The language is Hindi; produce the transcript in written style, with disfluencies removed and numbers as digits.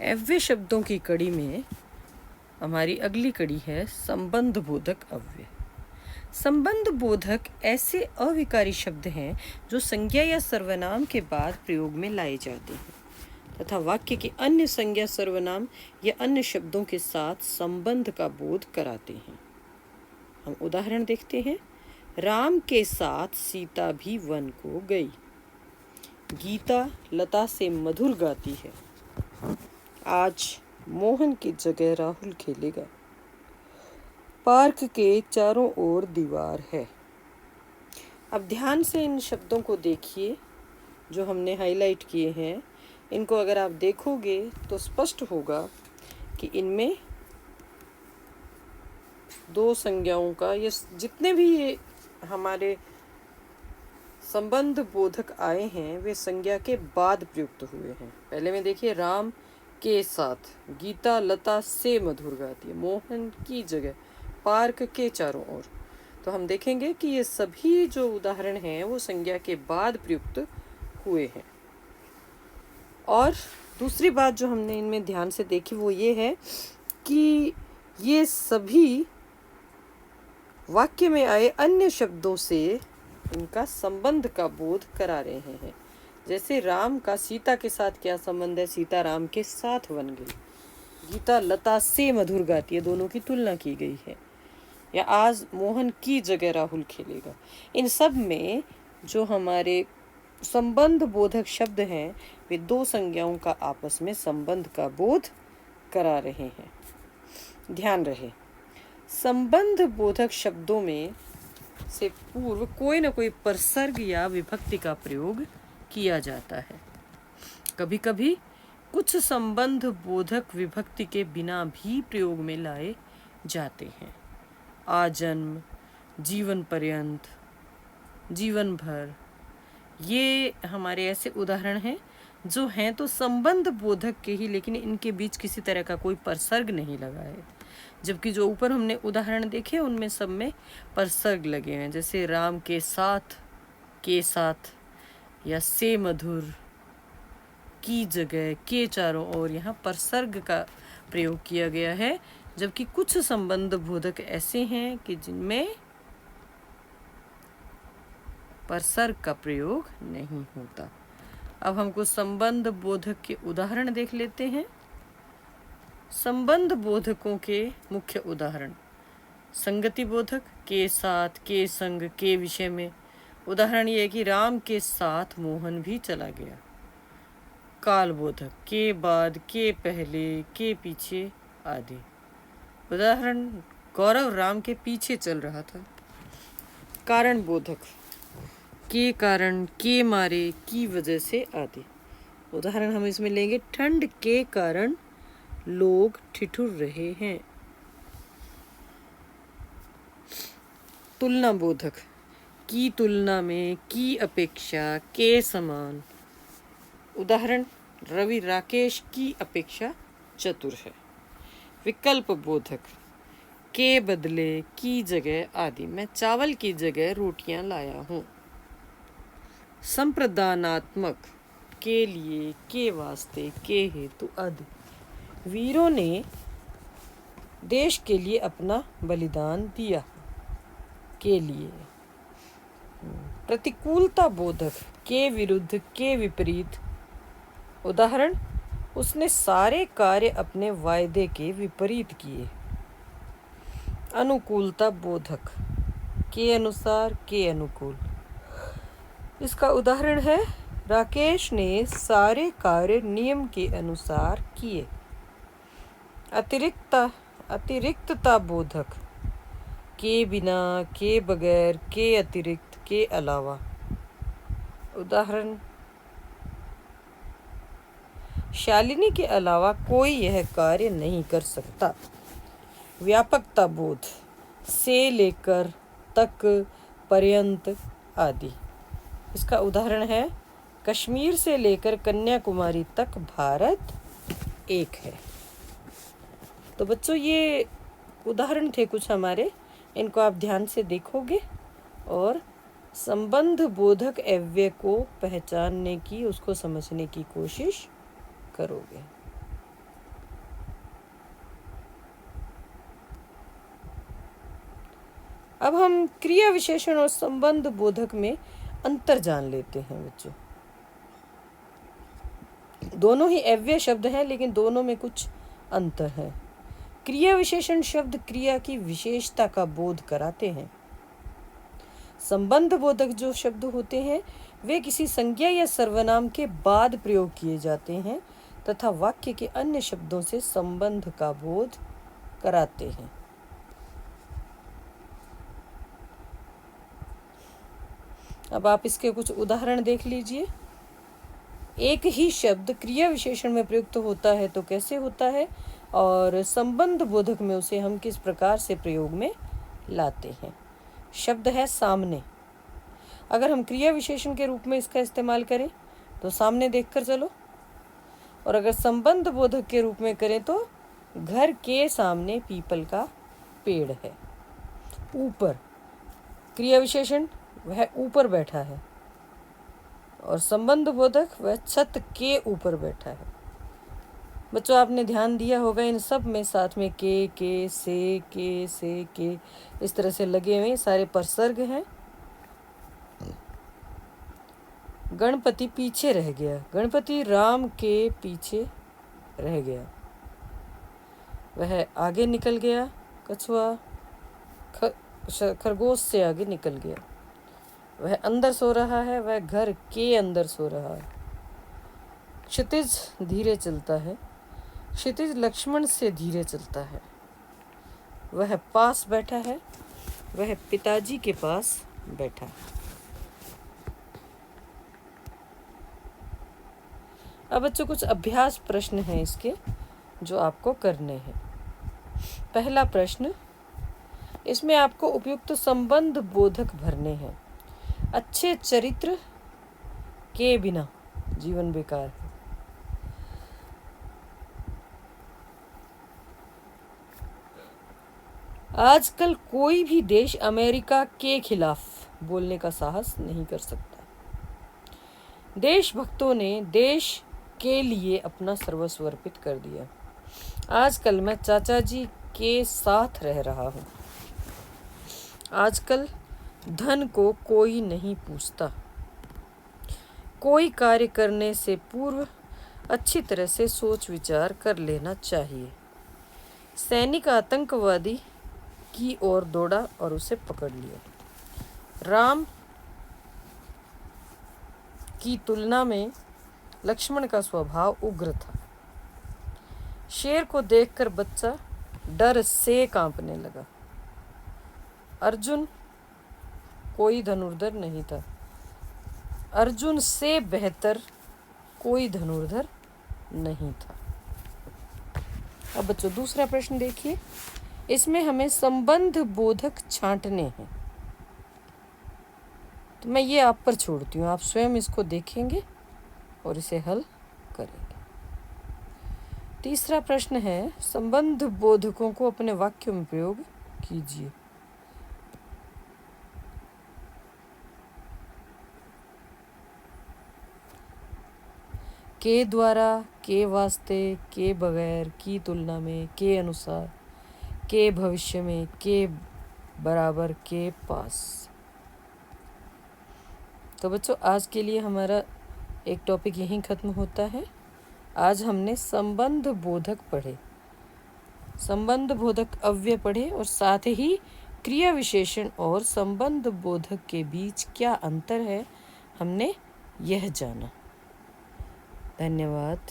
अव्यय शब्दों की कड़ी में हमारी अगली कड़ी है संबंध बोधक अव्यय। संबंध बोधक ऐसे अविकारी शब्द हैं जो संज्ञा या सर्वनाम के बाद प्रयोग में लाए जाते हैं तथा वाक्य के अन्य संज्ञा सर्वनाम या अन्य शब्दों के साथ संबंध का बोध कराते हैं। हम उदाहरण देखते हैं। राम के साथ सीता भी वन को गई। गीता लता से मधुर गाती है। आज मोहन की जगह राहुल खेलेगा। पार्क के चारों ओर दीवार है। अब ध्यान से इन शब्दों को देखिए जो हमने हाईलाइट किए हैं। इनको अगर आप देखोगे तो स्पष्ट होगा कि इनमें दो संज्ञाओं का ये जितने भी ये हमारे संबंध बोधक आए हैं वे संज्ञा के बाद प्रयुक्त हुए हैं। पहले में देखिए, राम के साथ, गीता लता से मधुर गाती है, मोहन की जगह, पार्क के चारों ओर। तो हम देखेंगे कि ये सभी जो उदाहरण हैं वो संज्ञा के बाद प्रयुक्त हुए हैं। और दूसरी बात जो हमने इनमें ध्यान से देखी वो ये है कि ये सभी वाक्य में आए अन्य शब्दों से इनका संबंध का बोध करा रहे हैं। जैसे राम का सीता के साथ क्या संबंध है? सीता राम के साथ वन गई। गीता लता से मधुर गाती है, दोनों की तुलना की गई है। या आज मोहन की जगह राहुल खेलेगा। इन सब में जो हमारे संबंध बोधक शब्द हैं वे दो संज्ञाओं का आपस में संबंध का बोध करा रहे हैं। ध्यान रहे, संबंध बोधक शब्दों में से पूर्व कोई न कोई परसर्ग या विभक्ति का प्रयोग किया जाता है। कभी कभी कुछ संबंध बोधक विभक्ति के बिना भी प्रयोग में लाए जाते हैं। आजन्म, जीवन पर्यंत, जीवन भर, ये हमारे ऐसे उदाहरण हैं जो हैं तो संबंध बोधक के ही, लेकिन इनके बीच किसी तरह का कोई परसर्ग नहीं लगा है। जबकि जो ऊपर हमने उदाहरण देखे उनमें सब में परसर्ग लगे हैं। जैसे राम के साथ, के साथ, या से मधुर, की जगह, के चारों ओर, यहाँ परसर्ग का प्रयोग किया गया है। जबकि कुछ संबंध बोधक ऐसे हैं कि जिनमें परसर्ग का प्रयोग नहीं होता। अब हमको संबंध बोधक के उदाहरण देख लेते हैं। संबंध बोधकों के मुख्य उदाहरण: संगति बोधक, के साथ, के संग, के विषय में। उदाहरण ये है कि राम के साथ मोहन भी चला गया। काल बोधक, के बाद, के पहले, के पीछे आदि। उदाहरण: गौरव राम के पीछे चल रहा था। कारण बोधक, के कारण, के मारे, की वजह से आदि। उदाहरण हम इसमें लेंगे: ठंड के कारण लोग ठिठुर रहे हैं। तुलना बोधक, की तुलना में, की अपेक्षा, के समान। उदाहरण: रवि राकेश की अपेक्षा चतुर है। विकल्प बोधक, के बदले, की जगह आदि। मैं चावल की जगह रोटियां लाया हूँ। संप्रदानात्मक, के लिए, के वास्ते, के हेतु आदि। वीरों ने देश के लिए अपना बलिदान दिया, के लिए। प्रतिकूलता बोधक, के विरुद्ध, के विपरीत। उदाहरण: उसने सारे कार्य अपने वायदे के विपरीत किए। अनुकूलता बोधक, के अनुसार, के अनुकूल। इसका उदाहरण है: राकेश ने सारे कार्य नियम के अनुसार किए। अतिरिक्तता बोधक, के बिना, के बगैर, के अतिरिक्त, के अलावा। उदाहरण: शालिनी के अलावा कोई यह कार्य नहीं कर सकता। व्यापकता बोध, से लेकर, तक, पर्यंत आदि। इसका उदाहरण है: कश्मीर से लेकर कन्याकुमारी तक भारत एक है। तो बच्चों, ये उदाहरण थे कुछ हमारे। इनको आप ध्यान से देखोगे और संबंध बोधक अव्यय को पहचानने की, उसको समझने की कोशिश करोगे। अब हम क्रिया विशेषण और संबंध बोधक में अंतर जान लेते हैं बच्चों। दोनों ही अव्यय शब्द हैं, लेकिन दोनों में कुछ अंतर है। क्रिया विशेषण शब्द क्रिया की विशेषता का बोध कराते हैं। संबंध बोधक जो शब्द होते हैं वे किसी संज्ञा या सर्वनाम के बाद प्रयोग किए जाते हैं तथा वाक्य के अन्य शब्दों से संबंध का बोध कराते हैं। अब आप इसके कुछ उदाहरण देख लीजिए। एक ही शब्द क्रिया विशेषण में प्रयुक्त होता है तो कैसे होता है, और संबंध बोधक में उसे हम किस प्रकार से प्रयोग में लाते हैं। शब्द है सामने। अगर हम क्रिया विशेषण के रूप में इसका इस्तेमाल करें तो सामने देखकर चलो, और अगर संबंध बोधक के रूप में करें तो घर के सामने पीपल का पेड़ है। ऊपर क्रिया विशेषण वह ऊपर बैठा है, और संबंध बोधक वह छत के ऊपर बैठा है। बच्चों आपने ध्यान दिया होगा इन सब में साथ में के से के इस तरह से लगे हुए सारे परसर्ग हैं। गणपति पीछे रह गया, गणपति राम के पीछे रह गया। वह आगे निकल गया, कछुआ खरगोश से आगे निकल गया। वह अंदर सो रहा है, वह घर के अंदर सो रहा है। क्षितिज धीरे चलता है, क्षितिज लक्ष्मण से धीरे चलता है। वह पास बैठा है, वह पिताजी के पास बैठा है। अब बच्चों कुछ अभ्यास प्रश्न हैं इसके जो आपको करने हैं। पहला प्रश्न, इसमें आपको उपयुक्त संबंध बोधक भरने हैं। अच्छे चरित्र के बिना जीवन बेकार है। आजकल कोई भी देश अमेरिका के खिलाफ बोलने का साहस नहीं कर सकता। देशभक्तों ने देश के लिए अपना सर्वस्व अर्पित कर दिया। आजकल मैं चाचा जी के साथ रह रहा हूँ। आजकल धन को कोई नहीं पूछता। कोई कार्य करने से पूर्व अच्छी तरह से सोच विचार कर लेना चाहिए। सैनिक आतंकवादी की ओर दौड़ा और उसे पकड़ लिया। राम की तुलना में लक्ष्मण का स्वभाव उग्र था। शेर को देखकर बच्चा डर से कांपने लगा। अर्जुन कोई धनुर्धर नहीं था। अर्जुन से बेहतर कोई धनुर्धर नहीं था। अब बच्चों दूसरा प्रश्न देखिए। इसमें हमें संबंध बोधक छांटने हैं, तो मैं ये आप पर छोड़ती हूँ। आप स्वयं इसको देखेंगे और इसे हल करेंगे। तीसरा प्रश्न है, संबंध बोधकों को अपने वाक्यों में प्रयोग कीजिए। के द्वारा, के वास्ते, के बगैर, की तुलना में, के अनुसार, के भविष्य में, के बराबर, के पास। तो बच्चों आज के लिए हमारा एक टॉपिक यहीं ख़त्म होता है। आज हमने संबंध बोधक पढ़े, संबंध बोधक अव्यय पढ़े, और साथ ही क्रिया विशेषण और संबंध बोधक के बीच क्या अंतर है हमने यह जाना। धन्यवाद।